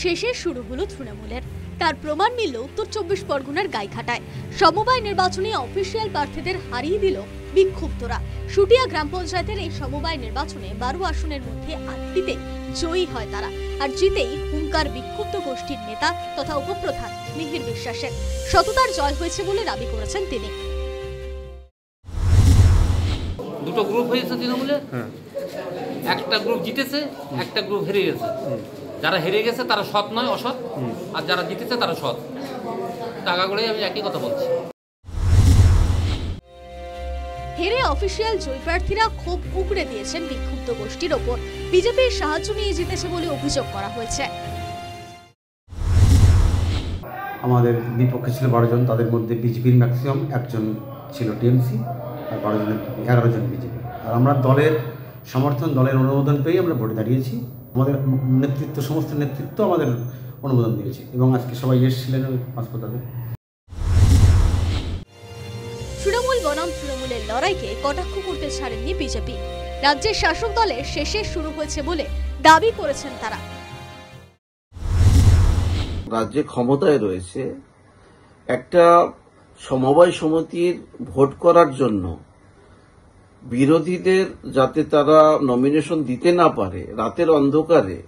শেষে শুরু হলো তৃণমূলের। তার প্রমাণ মিলল উত্তর 24 পরগনার গাইঘাটায়। সমবায় নির্বাচনে অফিসিয়াল প্রার্থীদের হারিয়ে দিল বিক্ষুব্ধরা। সুটিয়া গ্রাম পঞ্চায়েতের এই সমবায় নির্বাচনে 12 আসনের মধ্যে 8টিতে জয়ী হয় তারা। আর জিতেই হুঙ্কার বিক্ষুব্ধ গোষ্ঠীর নেতা তথা উপপ্রধান মিহির বিশ্বাসের। সততার জয় হয়েছে বলে দাবি করেছেন তিনি। দুটো গ্রুপ হয়েছে তৃণমূলে, একটা গ্রুপ জিতেছে, একটা গ্রুপ হেরে গেছে। যারা হেরে গেছে তারা সৎ নয়, অসৎ, আর যারা জিতেছে তারা সৎ। টাকা করেই আমি একই কথা বলছি। হেরে অফিসিয়াল জয়ী প্রার্থীরা ক্ষোভ উগড়ে দিয়েছেন বিক্ষুব্ধ গোষ্ঠীর ওপর। বিজেপির সাহায্য নিয়ে জিতেছে বলে অভিযোগ করা হয়েছে। আমাদের বিপক্ষে ছিল 12 জন, তাদের মধ্যে বিজেপির ম্যাক্সিমাম একজন ছিল টিএমসি আর 11 জন বিজেপি। আর আমরা দলের সমর্থন, দলের অনুমোদন পেয়ে আমরা ভোটে দাঁড়িয়েছি। আমাদের নেতৃত্ব, সমস্ত নেতৃত্ব আমাদের অনুমোদন দিয়েছে এবং আজকে সবাই এসেছিলেন ওই হাসপাতালে। তৃণমূল বনাম তৃণমূলের লড়াইকে কটাক্ষ করতে ছাড়েননি বিজেপি। রাজ্যের শাসক দলের শেষে শুরু হয়েছে বলে দাবি করেছেন তারা। রাজ্যে ক্ষমতায় রয়েছে একটা সমবায় সমিতির ভোট করার জন্য বিরোধীদের যাতে তারা নমিনেশন দিতে না পারে, রাতের অন্ধকারে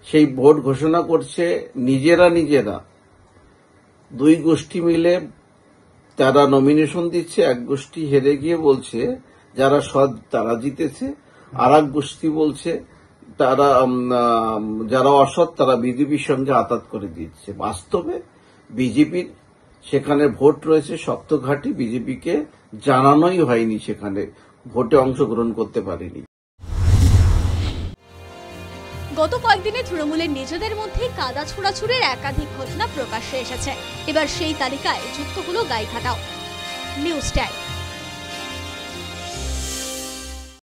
সেই ভোট ঘোষণা করছে নিজেরা। দুই গোষ্ঠী মিলে তারা নমিনেশন দিচ্ছে। এক গোষ্ঠী হেরে গিয়ে বলছে যারা সৎ তারা জিতেছে, আর এক গোষ্ঠী বলছে তারা যারা অসৎ তারা বিজেপির সঙ্গে আতাত করে দিচ্ছে। বাস্তবে বিজেপির সেখানে ভোট রয়েছে সপ্তঘাটি, বিজেপিকে জানানোই হয়নি, সেখানে ভোটে অংশগ্রহণ করতে পারেনি। গত কয়েকদিনে তৃণমূলের নিজেদের মধ্যে কাদা ছোড়াছুড়ির একাধিক ঘটনা প্রকাশ্যে এসেছে। এবার সেই তালিকায় যুক্ত হলো গাইঘাটাও। News time.